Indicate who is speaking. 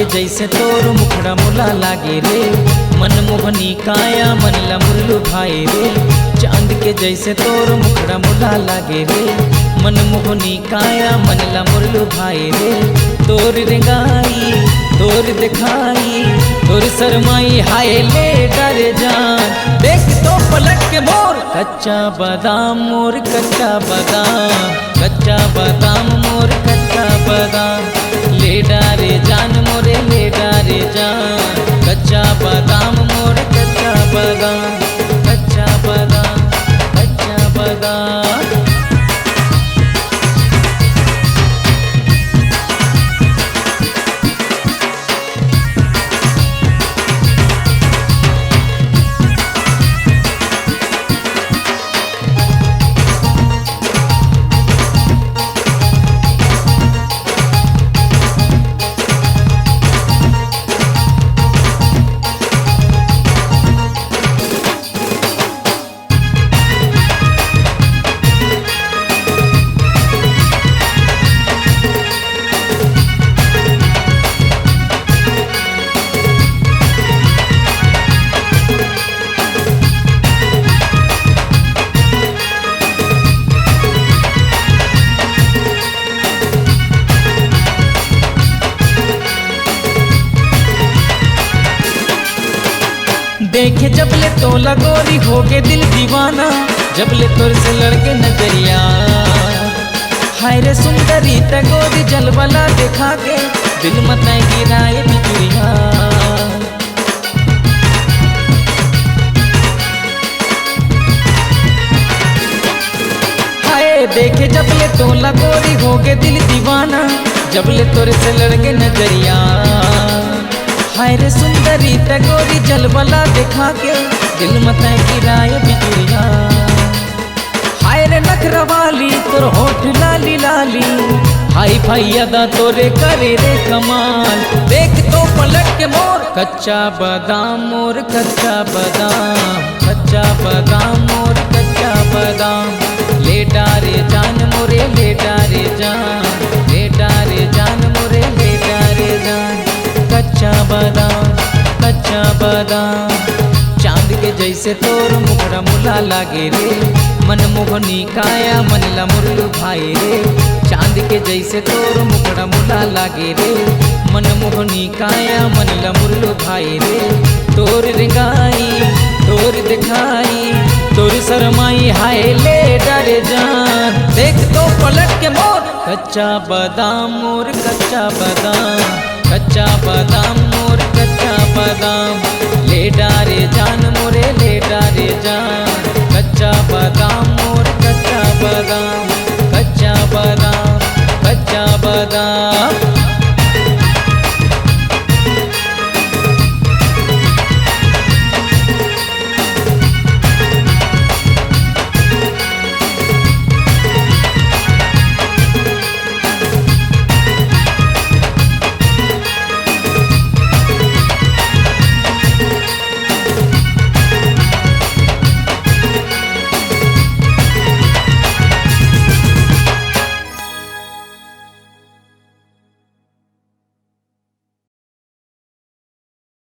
Speaker 1: के जैसे तोर मुखड़ा मुला लागे रे, मनमोहनी काया मन ला मुरलू भाई रे। चांद के जैसे तोर मुखड़ा मुला लागे रे, मनमोहनी काया मन ला मुरलू भाई रे। तोर रेंगाई तोर दिखाई तोर शरमाई हाय ले डर जान, देख तो पलट के मोर कच्चा बादाम मोर कच्चा बादाम, कच्चा बादाम मोर कच्चा बादाम। ले डारे जान मोरे ले डारे जान, कच्चा बादाम मोर कच्चा बादाम, कच्चा बादाम कच्चा बादाम। देखे जबले तो लगोरी हो गए दिल दीवाना, जबले तोर से लड़के नजरिया। हाय रे सुंदरी तगोरी जलवाला देखा के दिल मत गिराए बिजुरिया। हाय देखे जबले तो लगोरी हो गए दिल दीवाना, जबले तोर से लड़के नजरिया। हाय रे सुंदरी तगोरी जलवाला देखा के दिल मत गिराए बिजुरिया। हाय रे नखरवाली तोर होठ लाली लाली, हाय भाई अदा तोरे करे रे कमाल। देख तो पलट के मोर कच्चा बादाम मोर कच्चा बादाम, कच्चा बादाम मोर कच्चा बादाम। ले डारे जान मोरे ले डारे जान, ले डारे जान मोरे ले डारे जान, कच्चा बादाम कच्चा बादाम। चांद के जैसे तोर मुखड़ा मुला लागे रे, मनमोहनी काया मन ला मुरलू भाई रे। चांद के जैसे तोर मुखड़ा मुला लागे रे, मनमोहनी काया मन ला मुरलू भाई रे। तोर रेंगाई तोर दिखाई तोर शरमाई हाय ले डरे जान, देख तो पलट के मोर कच्चा बादाम मोर कच्चा बादाम, कच्चा बादाम मोर कच्चा बादाम। ले डारे जान मोरे ले डारे जान, कच्चा बादाम मोर कच्चा बादाम।